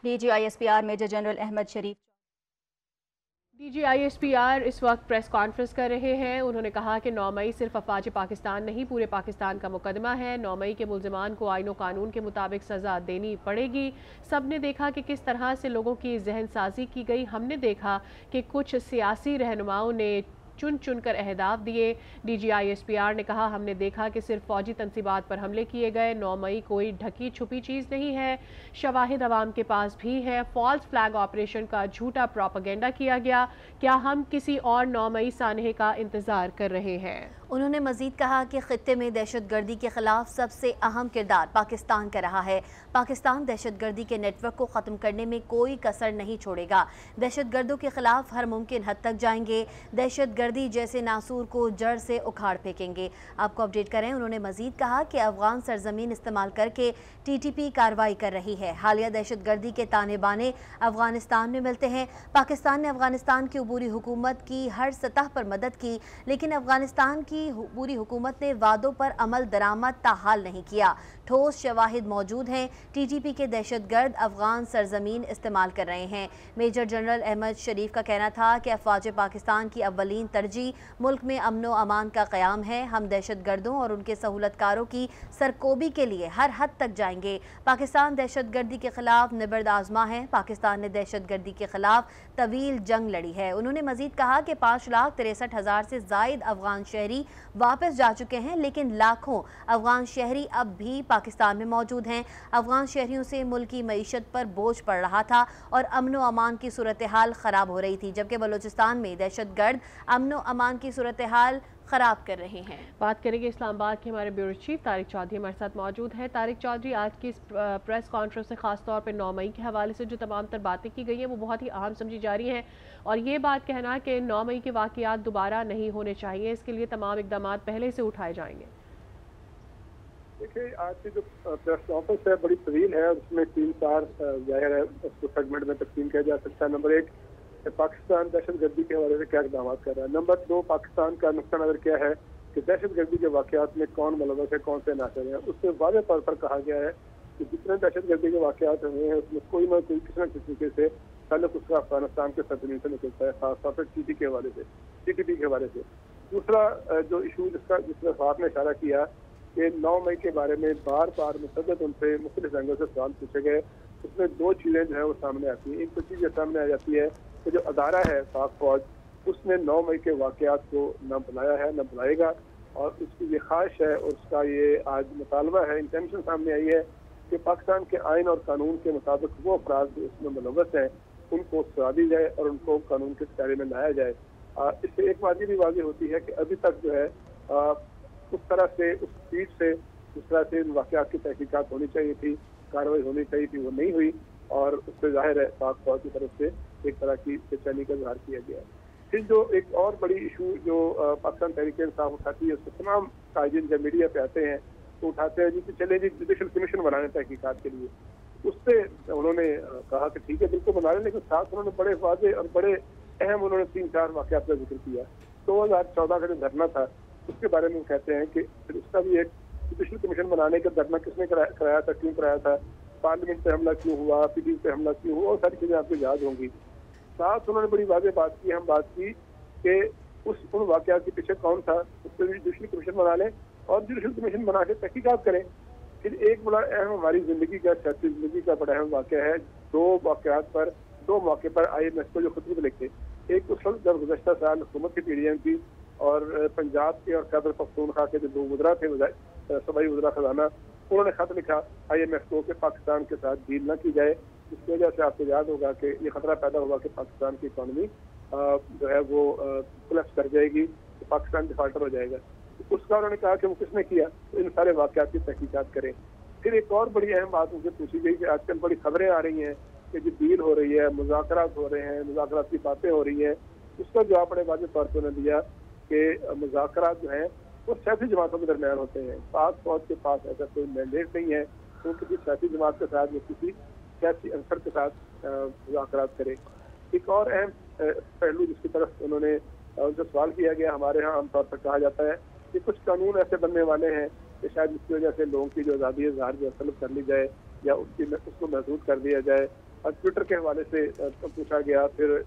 DGISPR major general Ahmad शरीफ DGISPR इस वक्त press conference कर रहे हैं। उन्होंने कहा कि 9 मई सिर्फ अफवाज पाकिस्तान नहीं पूरे पाकिस्तान का मुकदमा है। 9 मई के मुल्जिमान को आईन व कानून के मुताबिक सज़ा देनी पड़ेगी। सब ने देखा कि किस तरह से लोगों की जहन साजी की गई। हमने देखा कि कुछ सियासी रहनुमाओं ने चुन चुन कर अहदाफ दिए। DGISPR ने कहा हमने देखा कि सिर्फ फौजी तनसीबात पर हमले किए गए। 9 मई कोई ढकी छुपी चीज़ नहीं है, शवाहिद अवाम के पास भी है। फॉल्स फ्लैग ऑपरेशन का झूठा प्रोपेगेंडा किया गया। क्या हम किसी और 9 मई सानहे का इंतज़ार कर रहे हैं? उन्होंने मजीद कहा कि खित्ते में दहशत गर्दी के खिलाफ सबसे अहम किरदार पाकिस्तान का रहा है। पाकिस्तान दहशत गर्दी के नेटवर्क को ख़त्म करने में कोई कसर नहीं छोड़ेगा। दहशत गर्दों के खिलाफ हर मुमकिन हद तक जाएंगे। दहशत गर्दी जैसे नासूर को जड़ से उखाड़ फेंकेंगे। आपको अपडेट करें, उन्होंने मजीद कहा कि अफगान सरजमीन इस्तेमाल करके TTP कार्रवाई कर रही है। हालिया दहशत गर्दी के ताने बाने अफगानिस्तान में मिलते हैं। पाकिस्तान ने अफगानिस्तान की अबूरी हुकूमत की हर सतह पर मदद की, लेकिन अफगानिस्तान की पूरी हुकूमत ने वादों पर अमल दरामद ताहाल नहीं किया। ठोस शवाहिद मौजूद हैं। TTP के दहशतगर्द अफगान सरजमीन इस्तेमाल कर रहे हैं। मेजर जनरल अहमद शरीफ का कहना था कि अफवाज पाकिस्तान की अव्वलीन तरजीह मुल्क में अमन व अमान का क़याम है। हम दहशत गर्दों और उनके सहूलतकारों की सरकोबी के लिए हर हद तक जाएंगे। पाकिस्तान दहशत गर्दी के खिलाफ निबर्द आजमा है। पाकिस्तान ने दहशत गर्दी के खिलाफ तवील जंग लड़ी है। उन्होंने मजीद कहा कि 5,63,000 से जायद अफगान शहरी वापस जा चुके हैं, लेकिन लाखों अफगान शहरी अब भी पाकिस्तान में मौजूद हैं। अफगान शहरियों से मुल्क की मईशत पर बोझ पड़ रहा था और अमन व अमान की सूरत हाल ख़राब हो रही थी, जबकि बलूचिस्तान में दहशत गर्द अमन व अमान की सूरत हाल ख़राब कर रहे हैं। बात करेंगे इस्लामाबाद के हमारे ब्यूरो चीफ तारिक चौधरी हमारे साथ मौजूद हैं। तारिक चौधरी, आज की इस प्रेस कॉन्फ्रेंस से ख़ास तौर पर 9 मई के हवाले से जो तमाम तर बातें की गई हैं वो बहुत ही अहम समझी जा रही हैं, और ये बात कहना कि 9 मई के वाक़यात दोबारा नहीं होने चाहिए, इसके लिए तमाम इक़दाम पहले से उठाए जाएंगे। देखिए, आज की जो प्रेस कॉन्फ्रेंस है बड़ी तवील है, उसमें 3-4 ज़ाहिर है उसको सेगमेंट में तकसीम किया जा सकता है। नंबर 1, पाकिस्तान दहशत गर्दी के हवाले से क्या इक़दाम कर रहा है। नंबर 2, पाकिस्तान का नुक्ता नज़र क्या है कि दहशत गर्दी के वाक़यात में कौन मुलव्वस है, कौन से नासिर हैं। उससे वाज़ेह तौर पर कहा गया है कि जितने दहशत गर्दी के वाक़यात हुए हैं उसमें कोई ना कोई किसी न किसी तरीके से ताल्लुक उसका अफगानिस्तान के सरजमीन से निकलता है, खासतौर पर TTP के हवाले से। दूसरा जो इशू जिसमें आपने इशारा किया कि 9 मई के बारे में बार बार मुतअद्दिद उनसे मुख्तलिफ एंगल से सवाल पूछे गए, उसमें 2 चीज़ें जो है वो सामने आती हैं। एक तो चीज़ सामने आ जाती है कि जो अदारा है पाक फौज, उसने 9 मई के वाक़यात को न बुलाया है न बुलाएगा, और उसकी ये ख्वाहिश है और उसका ये आज मुतालबा है, इंटेंशन सामने आई है कि पाकिस्तान के आइन और कानून के मुताबिक वो अफराद जो इसमें मुलव्वस हैं उनको सजा दी जाए और उनको कानून के दायरे में लाया जाए। इससे एक बात ये भी वाज़ेह होती है कि अभी तक जो है उस तरह से उस स्पीड से जिस तरह से इन वाक़यात की तहकीकात होनी चाहिए थी, कार्रवाई होनी चाहिए थी, वो नहीं हुई, और उससे जाहिर है पाक फौज की तरफ से एक तरह की बेचैनी का इजहार किया गया है। फिर जो एक और बड़ी इशू जो पाकिस्तान तहरीक-ए-इंसाफ उठाती है, उससे तमाम कायदीन जब मीडिया पे आते हैं तो उठाते हैं जी चले जी जुडिशल कमीशन बनाने तहकीकात के लिए। उससे उन्होंने कहा कि ठीक है बिल्कुल बना लें, लेकिन साथ उन्होंने बड़े वाज़ेह और बड़े अहम उन्होंने 3-4 वाक़यात का जिक्र किया। 2014 का जो धरना था उसके बारे में कहते हैं कि फिर उसका भी एक जुडिशल कमीशन बनाने का धरना किसने कराया था, क्यों कराया था, पार्लियामेंट पे हमला क्यों हुआ, PDP पे हमला क्यों हुआ, और सारी चीज़ें आपको याद होंगी। साथ उन्होंने बड़ी वाज़ेह बात की, हम बात की कि उन वाक़यात के पीछे कौन था, उस पर भी जुडिशल कमीशन बना लें और जुडिशल कमीशन बना के तहकीकात करें। फिर एक बड़ा अहम हमारी ज़िंदगी का, सियासी ज़िंदगी का बड़ा अहम वाक़या है, 2 मौके पर IMF को जो खुतबे लिखे। एक उस वक्त जब गुज़श्ता साल हुकूमत की PDM थी और पंजाब के और खैबर पख्तूनख्वा के जो 2 वज़रा थे, सूबाई वज़रा ख़ज़ाना, उन्होंने ख़त लिखा IMF को कि पाकिस्तान के साथ डील न की जाए। इसकी वजह से आपको याद होगा कि ये खतरा पैदा हुआ कि पाकिस्तान की इकॉनमी जो है वो कोलैप्स कर जाएगी, तो पाकिस्तान डिफाल्टर हो जाएगा। तो उसका उन्होंने कहा कि वो किसने किया, तो इन सारे वाक़यात की तहकीकात करें। फिर एक और बड़ी अहम बात उनसे पूछी गई कि आजकल बड़ी खबरें आ रही हैं कि जो डील हो रही है, मुज़ाकरात हो रहे हैं, मुज़ाकरात की बातें हो रही हैं। उसका जवाब बड़े वाज़ेह तौर पर उन्होंने दिया कि मुज़ाकरात जो हैं वो सियासी जमातों के दरमियान होते हैं। पाक फौज के पास ऐसा कोई मैंडेट नहीं है तो किसी सियासी जमात के साथ या किसी सियासी अंसर के साथ मुज़ाकरात करें। एक और अहम पहलू जिसकी तरफ उन्होंने उनसे सवाल किया गया, हमारे यहाँ आमतौर पर कहा जाता है कि कुछ कानून ऐसे बनने वाले हैं कि शायद इसकी वजह से लोगों की जो आज़ादी इज़हार जो तलब कर ली जाए या उसको महदूद कर दिया जाए, ट्विटर के हवाले से पूछा गया, फिर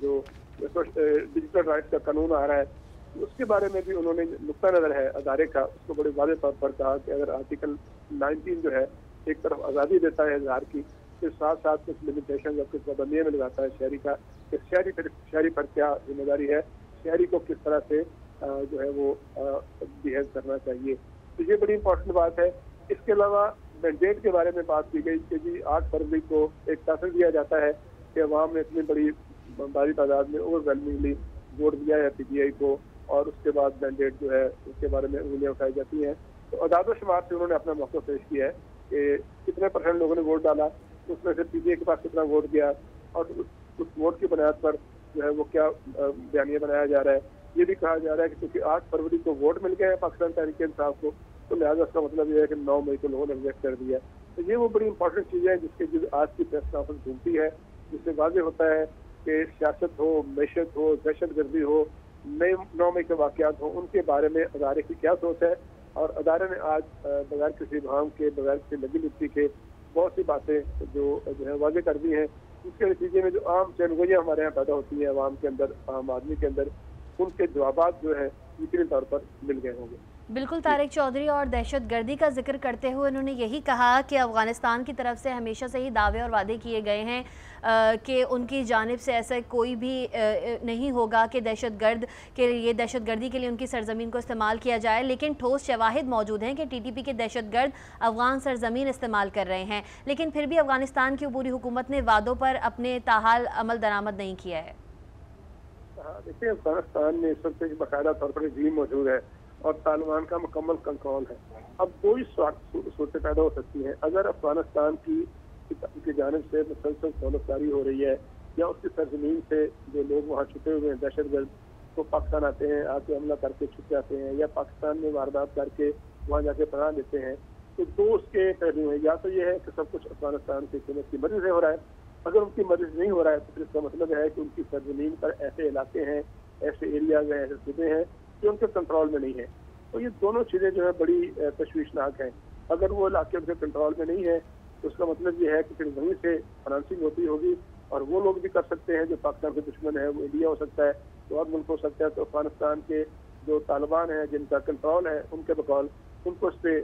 जो डिजिटल राइट्स का कानून आ रहा है उसके बारे में भी उन्होंने नुक्ता नज़र है अदारे का, उसको बड़े वाज़ेह तौर पर कहा कि अगर आर्टिकल 19 जो है एक तरफ आज़ादी देता है इज़हार की, फिर साथ साथ कुछ लिमिटेशन या कुछ पाबंदियाँ में लगाता है शहरी का, कि शहरी पर क्या जिम्मेदारी है, शहरी को किस तरह से जो है वो बिहेव करना चाहिए। तो ये बड़ी इंपॉर्टेंट बात है। इसके अलावा मैंडेट के बारे में बात की गई कि जी 8 फरवरी को एक फैसला दिया जाता है कि अवाम ने इतनी बड़ी तादाद में ओवरवेलमिंगली वोट दिया है PTI को, और उसके बाद मैंडेट जो है उसके बारे में उंगलियां उठाई जाती हैं। तो अदाद शुमार से उन्होंने अपना मौक़िफ़ पेश किया है कि कितने % लोगों ने वोट डाला, उसमें से PTI के पास कितना वोट गया, और उस वोट की बुनियाद पर जो है वो क्या बयानिया बनाया जा रहा है। ये भी कहा जा रहा है कि क्योंकि 8 फरवरी को वोट मिल गए हैं पाकिस्तान तहरीक इंसाफ को, तो लिहाजा उसका मतलब ये है कि 9 मई को लोगों ने रिजेक्ट कर दिया। तो ये वो बड़ी इंपॉर्टेंट चीज़ है जिसके आज की प्रेस कॉन्फ्रेंस घूमती है, जिससे वाज़ेह होता है कि सियासत हो, मैशत हो, दहशत गर्दी हो, 9 मई के वाक़यात हो, उनके बारे में अदारे की क्या सोच है। और अदारे ने आज बगैर किसी भाम के, बगैर किसी लगी लिप्टी के बहुत सी बातें जो है वाज़ेह कर दी हैं, उसके नतीजे में जो आम चैनगोइयाँ हमारे यहाँ पैदा होती हैं आवाम के अंदर, आम आदमी के अंदर, उनके जवाबात जो है यकीनी तौर पर मिल गए होंगे। बिल्कुल तारिक चौधरी, और दहशत गर्दी का जिक्र करते हुए उन्होंने यही कहा कि अफ़गानिस्तान की तरफ से हमेशा से ही दावे और वादे किए गए हैं कि उनकी जानिब से ऐसा कोई भी नहीं होगा कि दहशतगर्द के लिए, दहशतगर्दी के लिए उनकी सरजमीन को इस्तेमाल किया जाए, लेकिन ठोस शवाहिद मौजूद हैं कि TTP के दहशतगर्द अफ़गान सरजमीन इस्तेमाल कर रहे हैं, लेकिन फिर भी अफ़गानिस्तान की अबूरी हुकूमत ने वादों पर अपने ताहाल अमल दरामद नहीं किया है। देखिए, अफगानिस्तान में इस वक्त बाकायदा तौर पर रजीम मौजूद है और तालिबान का मुकम्मल कंट्रोल है। अब कोई सूरत पैदा हो सकती है अगर अफगानिस्तान की जानिब से मुसलसल दौलतकारी हो रही है, या उसकी सरजमीन से जो लोग वहाँ छुपे हुए हैं दहशतगर्द तो पाकिस्तान आते हैं, आके हमला करके छुप जाते हैं, या पाकिस्तान में वारदात करके वहाँ जाके पनाह लेते हैं। तो दो उसके पहलू हैं, या तो ये है कि सब कुछ अफगानिस्तान की हुकूमत की मर्जी से हो रहा है, अगर उनकी मर्जी नहीं हो रहा है तो फिर इसका मतलब है कि उनकी सरजमीन पर ऐसे इलाके हैं, ऐसे एरियाज हैं, ऐसे सूबे हैं जो उनके कंट्रोल में नहीं है। तो ये दोनों चीज़ें जो है बड़ी तशवीशनाक हैं। अगर वो इलाके उनके कंट्रोल में नहीं है तो उसका मतलब ये है कि फिर वहीं से फाइनेंसिंग होती होगी, और वो लोग भी कर सकते हैं जो पाकिस्तान के दुश्मन है, वो इंडिया हो सकता है, तो और मुल्क हो सकता है। तो अफगानिस्तान के जो तालिबान हैं जिनका कंट्रोल है उनके बकौल उनको उस पर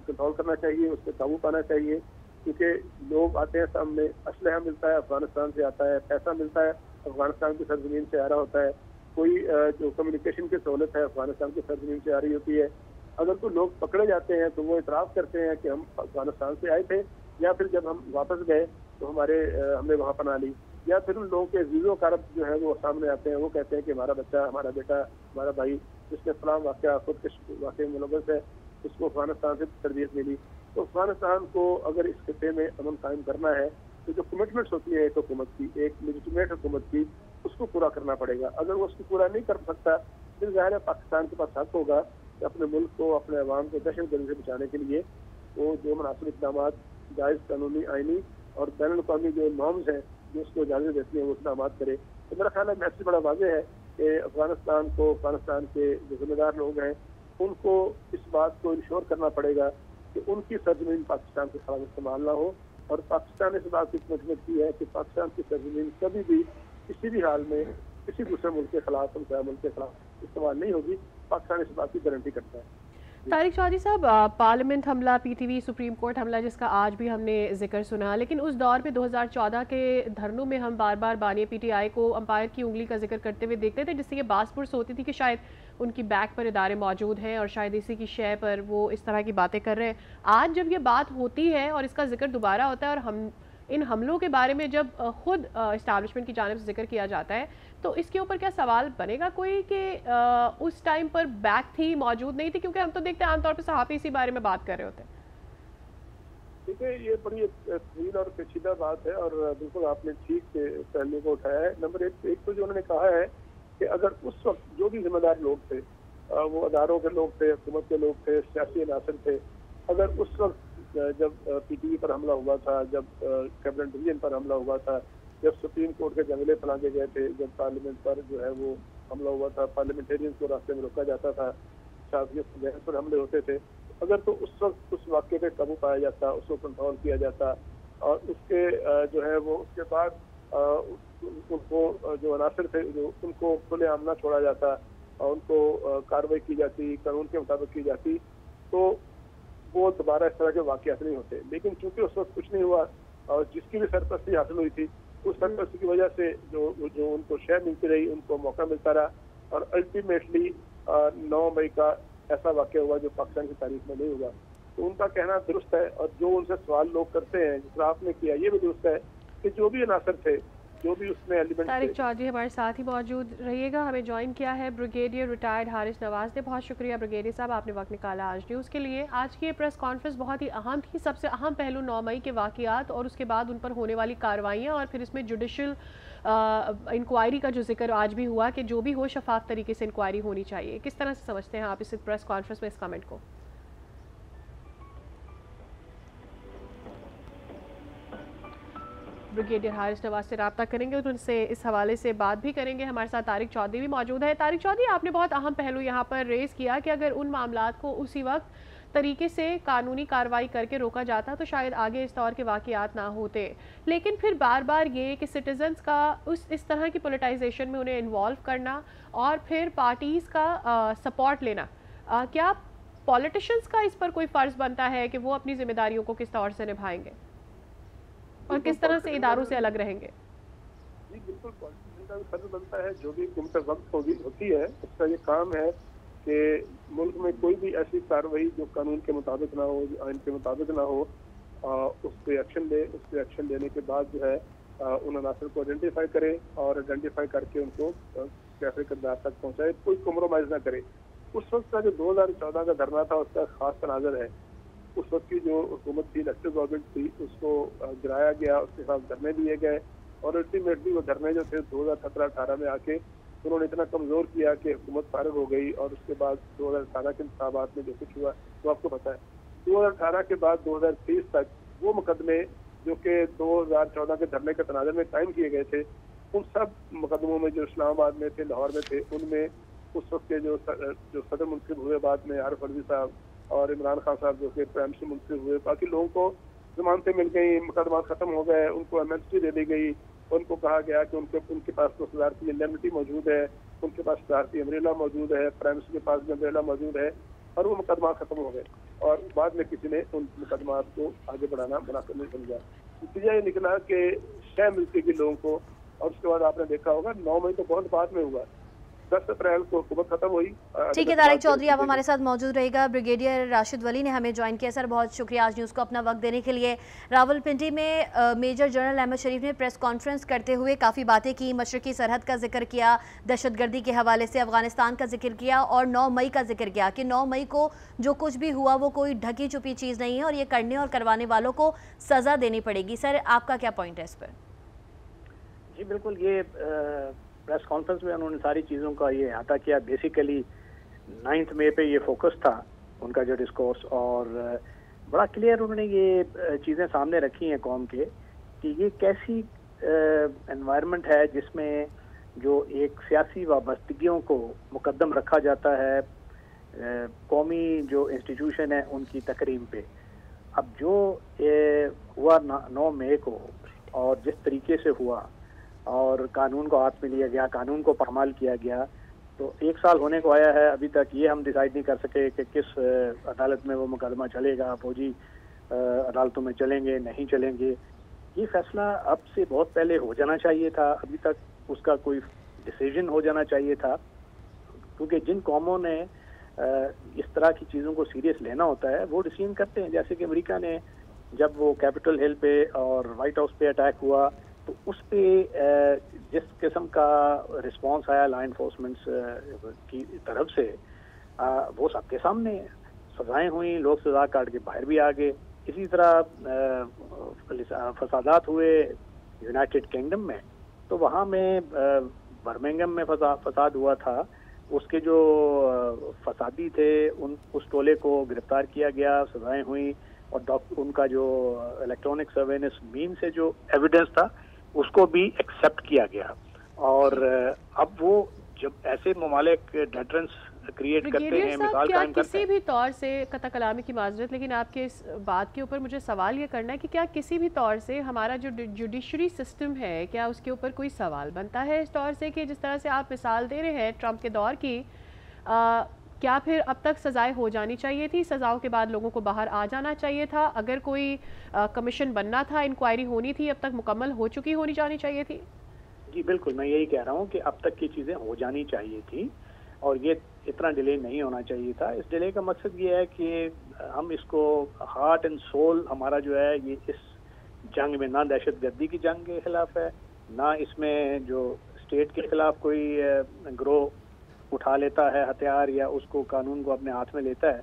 कंट्रोल करना चाहिए, उस पर काबू पाना चाहिए, क्योंकि लोग आते हैं सामने, असलहा मिलता है अफगानिस्तान से आता है, पैसा मिलता है अफगानिस्तान की सरजमीन से आ रहा होता है, कोई जो कम्युनिकेशन की सहूलत है अफगानिस्तान की सरजमीन से आ रही होती है। अगर कोई लोग पकड़े जाते हैं तो वो इतराफ़ करते हैं कि हम अफगानिस्तान से आए थे, या फिर जब हम वापस गए तो हमने वहाँ पनाह ली, या फिर उन लोगों के अजीज़ो कारब जो है वो सामने आते हैं, वो कहते हैं कि हमारा बच्चा, हमारा बेटा, हमारा भाई जिसने फलाम वाक़या खुद के वाक़े मुलव्वस है, उसको अफगानिस्तान से तरबियत मिली। तो अफगानिस्तान को अगर इस खिते में अमन कायम करना है तो जो कमिटमेंट्स होती है एक हुकूमत की, एक लेजिटिमेट हुकूमत की, उसको पूरा करना पड़ेगा। अगर वो उसको पूरा नहीं कर सकता फिर ज़ाहिर है पाकिस्तान के पास हक होगा कि अपने मुल्क को, अपने अवाम को दहशतगर्दी से बचाने के लिए वो जो मुनासिब इक़दाम जायज़ कानूनी, आइनी और बैनुल अक़वामी जो नॉर्म्स हैं जो उसको इजाज़त देती हैं वो इक़दाम करे। तो मेरा ख्याल है मैसेज बड़ा वाज़ेह है कि अफगानिस्तान के जो जिम्मेदार लोग हैं उनको इस बात को इंश्योर करना पड़ेगा कि उनकी सरजमीन पाकिस्तान के खिलाफ इस्तेमाल ना हो, और पाकिस्तान ने इस बात की कमिटमेंट की है कि पाकिस्तान की सरजमीन कभी भी किसी भी हाल में किसी दूसरे मुल्क के खिलाफ, मुल्क के खिलाफ इस्तेमाल नहीं होगी। पाकिस्तान इस बात की गारंटी करता है। तारिक चौधरी साहब, पार्लियामेंट हमला, PTV, सुप्रीम कोर्ट हमला जिसका आज भी हमने जिक्र सुना, लेकिन उस दौर में 2014 के धरनों में हम बार बार बानी PTI को अंपायर की उंगली का जिक्र करते हुए देखते थे, जिससे ये बासपुरस होती थी कि शायद उनकी बैक पर इदारे मौजूद हैं और शायद इसी की शय पर वो इस तरह की बातें कर रहे हैं। आज जब ये बात होती है और इसका जिक्र दोबारा होता है और हम इन हमलों के बारे में जब खुद इस्टेब्लिशमेंट की जानिब से जिक्र किया जाता है, तो इसके ऊपर क्या सवाल बनेगा कोई कि उस टाइम पर बैक थी, मौजूद नहीं थी? क्योंकि हम तो देखते हैं आमतौर पर सहाफ़ी इसी बारे में बात कर रहे होते हैं। देखिए, ये बड़ी तवील और पेचीदा बात है और बिल्कुल आपने ठीक पहलू को उठाया है। नंबर एक तो जो उन्होंने कहा है कि अगर उस वक्त जो भी जिम्मेदार लोग थे, वो अदारों के लोग थे, हुकूमत के लोग थे, सियासी अनासर थे, अगर उस वक्त जब PTV पर हमला हुआ था, जब कैबिनेट डिवीजन पर हमला हुआ था, जब सुप्रीम कोर्ट के जंगले फैलाए गए थे, जब पार्लियामेंट पर जो है वो हमला हुआ था, पार्लियामेंटेरियंस को रास्ते में रोका जाता था, साथियों पर हमले होते थे, अगर तो उस वक्त उस वाक़े पे काबू पाया जाता, उसको कंट्रोल किया जाता, اور اس کے جو ہے وہ اس کے بعد ان کو جو عناصر تھے جو ان کو کھلے عام نہ چھوڑا جاتا اور ان کو کارروائی کی جاتی قانون کے مطابق کی جاتی تو وہ دوبارہ اس طرح کے واقعات نہیں ہوتے. لیکن چونکہ اس وقت کچھ نہیں ہوا اور جس کی بھی سرپرستی حاصل ہوئی تھی اس سرپرستی کی وجہ سے جو ان کو شے ملتی رہی ان کو موقع ملتا رہا اور الٹیمیٹلی 9 مئی کا ایسا واقعہ ہوا جو پاکستان کی تاریخ میں نہیں ہوا. تو ان کا کہنا درست ہے اور جو ان سے سوال لوگ کرتے ہیں جس طرح آپ نے کیا یہ بھی درست ہے کہ جو بھی عناصر تھے جو بھی اس میں ایلیمنٹ. طارق چودھری ہمارے ساتھ ہی موجود رہیے گا. ہمیں جوائن کیا ہے بریگیڈیئر ریٹائرڈ حارث نواز نے. بہت شکریہ بریگیڈیئر صاحب آپ نے وقت نکالا آج نیوز کے لیے. آج کی یہ پریس کانفرنس بہت ہی اہم تھی. سب سے اہم پہلو 9 مئی کے واقعات اور اس کے بعد ان پر ہونے والی کارروائیاں اور پھر اس میں جوڈیشل انکوائری کا جو ذکر آج بھی ہوا کہ جو بھی ہو شفاف طریقے سے انکوائری ہونی چاہیے. کس طرح سے سمجھتے ہیں آپ اس پریس کانفرنس میں اس کمنٹ کو؟ بریگیڈیئر حارث نواز سے رابطہ کریں گے اور ان سے اس حوالے سے بات بھی کریں گے. ہمارے ساتھ طارق چودھری بھی موجود ہے. طارق چودھری آپ نے بہت اہم پہلو یہاں پر ریز کیا کہ اگر ان معاملات کو اسی وقت طریقے سے قانونی کارروائی کر کے روکا جاتا تو شاید آگے اس طور کے واقعات نہ ہوتے. لیکن پھر بار بار یہ کہ سٹیزنز کا اس طرح کی پولیٹائزیشن میں انہیں انوالو کرنا اور پھر پارٹیز کا سپورٹ لینا, کیا پولیٹیشنز کا اس پر کوئی فرض بنتا ہے کہ وہ اپنی ذمہ داریوں کو کس طور سے نبھائیں گے اور کس طرح سے اداروں سے الگ رہیں گے؟ جی بالکل, پولیٹیشن کا بھی فرض بنتا ہے. جو بھی حکومت وقت ہوتی ہے اس کا یہ کام ہے کہ ملک میں کوئی بھی ایسی کارروائی جو قانون کے مطابق نہ ہو جو آئین کے مطابق نہ ہو اس پہ ایکشن لے. اس پہ ایکشن لینے کے بعد جو ہے ان عناصر کو آئیڈینٹیفائی کرے اور آئیڈینٹیفائی کر کے ان کو کیسے کردار تک پہنچائے, کوئی کمپرومائز نہ کرے. اس وقت کا جو 2014 کا دھرنا تھا اس کا خاص تناظر ہے. اس وقت کی جو حکومت تھی الیکٹو گورنمنٹ تھی اس کو گرایا گیا, اس کے ساتھ دھرنے دیے گئے اور الٹیمیٹلی وہ دھرنے جو تھے 2017-18 میں آ کے انہوں نے اتنا کمزور کیا کہ حکومت فارغ ہو گئی. اور اس کے بعد 2018 کے انتخابات میں جو کچھ ہوا تو آپ کو پتہ ہے. 2018 کے بعد 2023 تک وہ مقدمے جو کہ 2014 کے دھرنے کے تناظر میں قائم کیے گئے تھے ان سب مقدموں میں جو اسلام آباد میں تھے لاہور میں تھے ان میں اس وقت کے جو صدر منتخب ہوئے بعد میں عارف الوی صاحب اور عمران خان صاحب جو کہ پرائم منسٹر منتخب ہوئے, باقی لوگوں کو ضمانتیں مل گئیں, مقدمات ختم ہو گئے, ان کو ایمنسٹی دے دی گئی, ان کو کہا گیا کہ ان کے پاس تو صدارتی انڈیمنٹی موجود ہے, ان کے پاس صدارتی امبریلا موجود ہے, پرائم منسٹر کے پاس بھی امبریلا موجود ہے اور وہ مقدمات ختم ہو گئے اور بعد میں کسی نے ان مقدمات کو آگے بڑھانا مناسب نہیں سمجھا. نتیجہ یہ نکلا کہ شے ملتی گئی لوگوں کو اور اس کے بعد آپ نے دیکھا ہوگا 9 مئی تو بہت بعد میں ہوا, 10 اپریل کو حکومت ختم ہوئی. ٹھیک ہے طارق چودھری آپ ہمارے ساتھ موجود رہے گا. بریگیڈیئر راشد ولی نے ہمیں جوائن کیا. سر بہت شکریہ آج نیوز کو اپنا وقت دینے کے لیے. راولپنڈی میں میجر جنرل احمد شریف نے پریس کانفرنس کرتے ہوئے کافی باتیں کی, مشرقی سرحد کا ذکر کیا, دہشت گردی کے حوالے سے افغانستان کا ذکر کیا اور 9 مئی کا ذکر کیا کہ 9 مئی کو جو کچھ بھی ہوا وہ کوئی ڈھکی چھپی چیز نہیں ہے اور یہ کرنے اور کروانے والوں کو سزا دینی پڑے گی. سر آپ کا کیا پوائنٹ ہے اس پر؟ جی بالکل, یہ پریس کانفرنس میں انہوں نے ساری چیزوں کا یہ احاطہ کیا. بیسیکلی 9 مئی پہ یہ فوکس تھا ان کا جو ڈسکورس اور بڑا کلیئر انہوں نے یہ چیزیں سامنے رکھی ہیں قوم کے کہ یہ کیسی انوائرمنٹ ہے جس میں جو ایک سیاسی وابستگیوں کو مقدم رکھا جاتا ہے قومی جو انسٹیٹیوشن ہے ان کی تقریم پہ. اب جو ہوا 9 مئی کو اور جس طریقے سے ہوا اور قانون کو ہاتھ میں لیا گیا, قانون کو پامال کیا گیا, تو 1 سال ہونے کو آیا ہے, ابھی تک یہ ہم ڈیسائیڈ نہیں کر سکے کہ کس عدالت میں وہ مقدمہ چلے گا, فوجی عدالتوں میں چلیں گے نہیں چلیں گے. یہ فیصلہ اب سے بہت پہلے ہو جانا چاہیے تھا, ابھی تک اس کا کوئی ڈیسیژن ہو جانا چاہیے تھا, کیونکہ جن قوموں نے اس طرح کی چیزوں کو سیریس لینا ہوتا ہے وہ ڈیسیژن کرتے ہیں. جیسے کہ امریکہ نے جب وہ کیپٹل ہل پہ اور وائٹ ہاؤس پہ اٹیک ہوا تو اس پہ جس قسم کا رسپانس آیا لا انفورسمنٹس کی طرف سے وہ سب کے سامنے سزائیں ہوئیں, لوگ سزا کاٹ کے باہر بھی آ گئے. اسی طرح فسادات ہوئے یونائٹڈ کنگڈم میں, تو وہاں میں برمنگم میں فساد ہوا تھا, اس کے جو فسادی تھے اس ٹولے کو گرفتار کیا گیا, سزائیں ہوئیں اور ان کا جو الیکٹرانک سرویلنس مین سے جو ایویڈنس تھا اس کو بھی ایکسیپٹ کیا گیا. اور اب وہ جب ایسے ممالک ڈیٹرنس क्रिएट करते ब्रिगेडियर हैं, साहब, मिसाल क्या कायम करते किसी हैं। भी तौर से, कता कलामी की माजरत, लेकिन आपके इस बात के ऊपर मुझे सवाल ये करना है कि क्या किसी भी तौर से हमारा जो जुडिशरी सिस्टम है, क्या उसके ऊपर कोई सवाल बनता है इस तौर से कि जिस तरह से आप मिसाल दे रहे हैं ट्रंप के दौर की, क्या फिर अब तक सज़ाएं हो जानी चाहिए थी? सज़ाओं के बाद लोगों को बाहर आ जाना चाहिए था? अगर कोई कमीशन बनना था, इंक्वायरी होनी थी, अब तक मुकम्मल हो चुकी होनी जानी चाहिए थी? जी बिल्कुल, मैं यही कह रहा हूँ कि अब तक की चीज़ें हो जानी चाहिए थी और ये इतना डिले नहीं होना चाहिए था। इस डिले का मकसद ये है कि हम इसको हार्ट एंड सोल हमारा जो है ये इस जंग में ना दहशतगर्दी की जंग के खिलाफ है, ना इसमें जो स्टेट के खिलाफ कोई ग्रोह उठा लेता है हथियार या उसको कानून को अपने हाथ में लेता है,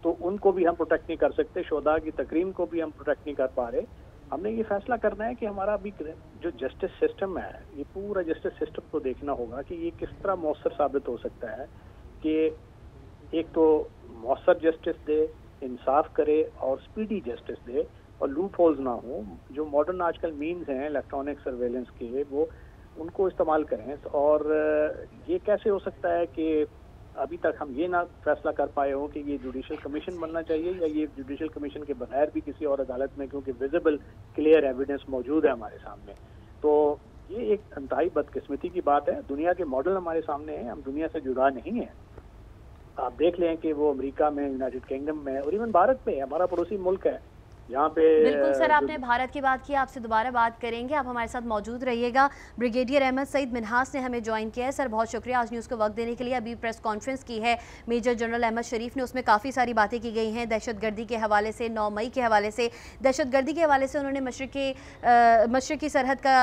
तो उनको भी हम प्रोटेक्ट नहीं कर सकते, शोधा की तकरीम को भी हम प्रोटेक्ट नहीं कर पा रहे। हमने ये फैसला करना है कि हमारा अभी जो जस्टिस सिस्टम है, ये पूरा जस्टिस सिस्टम को देखना होगा कि ये किस तरह मौसर साबित हो सकता है कि एक तो मौसर जस्टिस दे, इंसाफ करे और स्पीडी जस्टिस दे और लूप होल्स ना हो। जो मॉडर्न आजकल मीन्स हैं इलेक्ट्रॉनिक सर्वेलेंस के, वो उनको इस्तेमाल करें। और ये कैसे हो सकता है कि अभी तक हम ये ना फैसला कर पाए हों कि ये जुडिशल कमीशन बनना चाहिए या ये जुडिशल कमीशन के बगैर भी किसी और अदालत में, क्योंकि विजिबल क्लियर एविडेंस मौजूद है हमारे सामने। तो ये एक इंतहाई बदकिस्मती की बात है। दुनिया के मॉडल हमारे सामने हैं, हम दुनिया से जुदा नहीं हैं। आप देख लें कि वो अमेरिका में, यूनाइटेड किंगडम में और इवन भारत में, हमारा पड़ोसी मुल्क है यहाँ पे। बिल्कुल सर, आपने भारत की बात की, आपसे दोबारा बात करेंगे, आप हमारे साथ मौजूद रहिएगा। ब्रिगेडियर अहमद सईद मिन्हास ने हमें ज्वाइन किया है। सर बहुत शुक्रिया आज न्यूज़ को वक्त देने के लिए। अभी प्रेस कॉन्फ्रेंस की है मेजर जनरल अहमद शरीफ ने, उसमें काफ़ी सारी बातें की गई हैं दहशतगर्दी के हवाले से, 9 मई के हवाले से। दहशतगर्दी के हवाले से उन्होंने मशरक़ी सरहद का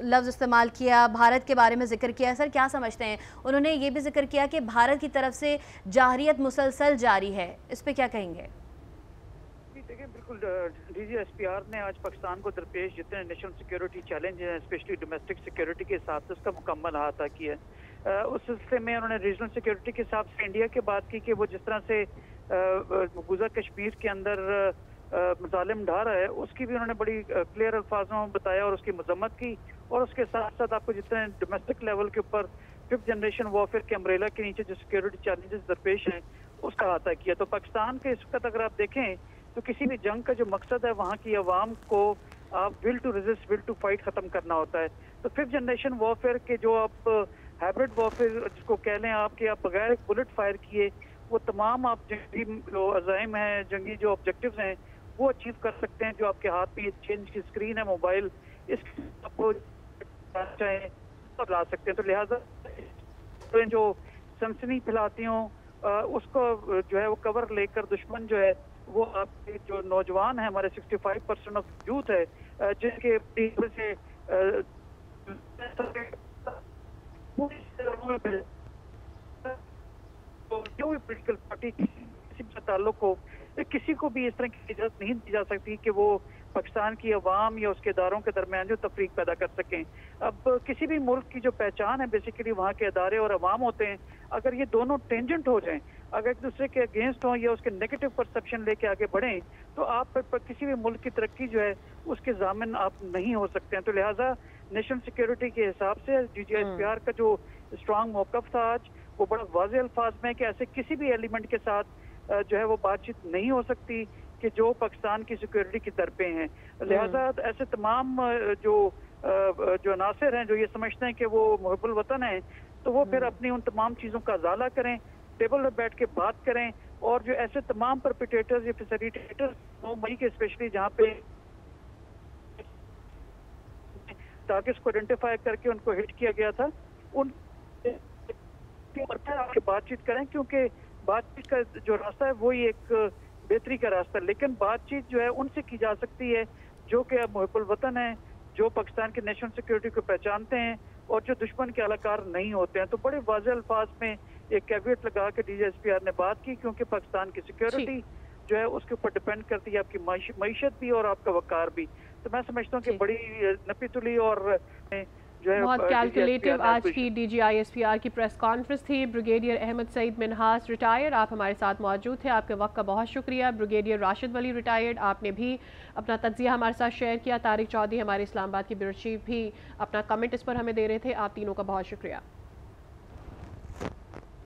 लफ्ज़ इस्तेमाल किया, भारत के बारे में जिक्र किया। सर क्या समझते हैं? उन्होंने ये भी जिक्र किया कि भारत की तरफ से जारहियत मुसलसल जारी है, इस पर क्या कहेंगे? देखिए बिल्कुल, DGSPR ने आज पाकिस्तान को दरपेश जितने नेशनल सिक्योरिटी चैलेंज हैं, स्पेशली डोमेस्टिक सिक्योरिटी के हिसाब से उसका मुकम्मल अहाता किया है। उस सिलसिले में उन्होंने रीजनल सिक्योरिटी के हिसाब से इंडिया की बात की कि वो जिस तरह से मकबूजा कश्मीर के अंदर मजालिम ढा रहा है, उसकी भी उन्होंने बड़ी क्लियर अल्फाजों में बताया और उसकी मजम्मत की। और उसके साथ साथ आपको जितने डोमेस्टिक लेवल के ऊपर 5th जनरेशन वॉरफेयर के अम्ब्रेला के नीचे जो सिक्योरिटी चैलेंजेस दरपेश हैं, उसका अहाता किया। तो पाकिस्तान के इस वक्त अगर आप देखें तो किसी भी जंग का जो मकसद है, वहाँ की आवाम को आप will to resist, will to fight खत्म करना होता है। तो 5th जनरेशन वॉरफेयर के जो आप हाइब्रिड वॉरफेयर जिसको कह लें आप, कि आप बगैर बुलेट फायर किए वो तमाम आप जंगी जो अज़ाइम हैं, जंगी जो ऑब्जेक्टिव्स हैं, वो अचीव कर सकते हैं। जो आपके हाथ में ये चेंज की स्क्रीन है मोबाइल, इस आपको चाहें तो ला सकते हैं। तो लिहाजा जो सनसनी फैलाती हों उसको जो है वो कवर लेकर दुश्मन जो है वो आपके जो नौजवान है, हमारे 65% ऑफ यूथ है, जिनके से जो भी पोलिटिकल पार्टी किसी भी ताल्लुक हो, किसी को भी इस तरह की इजाजत नहीं दी जा सकती कि वो पाकिस्तान की अवाम या उसके इदारों के दरमियान जो तफरीक पैदा कर सकें। अब किसी भी मुल्क की जो पहचान है बेसिकली वहाँ के इदारे और अवाम होते हैं। अगर ये दोनों टेंजेंट हो जाएं, अगर एक दूसरे के अगेंस्ट हों या उसके नेगेटिव परसेप्शन लेके आगे बढ़ें, तो आप पर किसी भी मुल्क की तरक्की जो है उसके जामिन आप नहीं हो सकते हैं। तो लिहाजा नेशनल सिक्योरिटी के हिसाब से DGSPR का जो स्ट्रांग मौकफ था आज, वो बड़ा वाज़ेह अल्फाज में कि ऐसे किसी भी एलिमेंट के साथ जो है वो बातचीत नहीं हो सकती कि जो पाकिस्तान की सिक्योरिटी की तरफे हैं। लिहाजा ऐसे तमाम जो अनासर हैं जो ये समझते हैं कि वो मुहिब्बुल वतन हैं, तो वो फिर अपनी उन तमाम चीज़ों का अजाला करें, टेबल पर बैठ के बात करें। और जो ऐसे तमाम परपिटेटर्स या फैसिलिटेटर्स 9 मई के स्पेशली जहाँ पे टारगेट्स को आइडेंटिफाई करके उनको हिट किया गया था, उन आपके बातचीत करें, क्योंकि बातचीत का जो रास्ता है वही एक बेहतरी का रास्ता है। लेकिन बातचीत जो है उनसे की जा सकती है जो कि मुहिब्बुल वतन है, जो पाकिस्तान की नेशनल सिक्योरिटी को पहचानते हैं और जो दुश्मन के अलाकार नहीं होते हैं। तो बड़े वाज़ेह अल्फाज में एक कैवियट लगा के DGSPR ने बात की, क्योंकि पाकिस्तान की सिक्योरिटी जो है उसके ऊपर डिपेंड करती है आपकी मईशत भी और आपका वकार भी। तो मैं समझता हूँ कि बड़ी नपीतुली और जो है बहुत कैलकुलेटिव आज की DGISPR की प्रेस कॉन्फ्रेंस थी। ब्रिगेडियर अहमद सईद मिन्हास रिटायर्ड, आप हमारे साथ मौजूद थे, आपके वक्त का बहुत शुक्रिया। ब्रिगेडियर राशिद वली रिटायर्ड, आपने भी अपना तज्जिया हमारे साथ शेयर किया। तारिक चौधरी हमारे इस्लामाबाद की ब्यूरो चीफ भी अपना कमेंट इस पर हमें दे रहे थे। आप तीनों का बहुत शुक्रिया।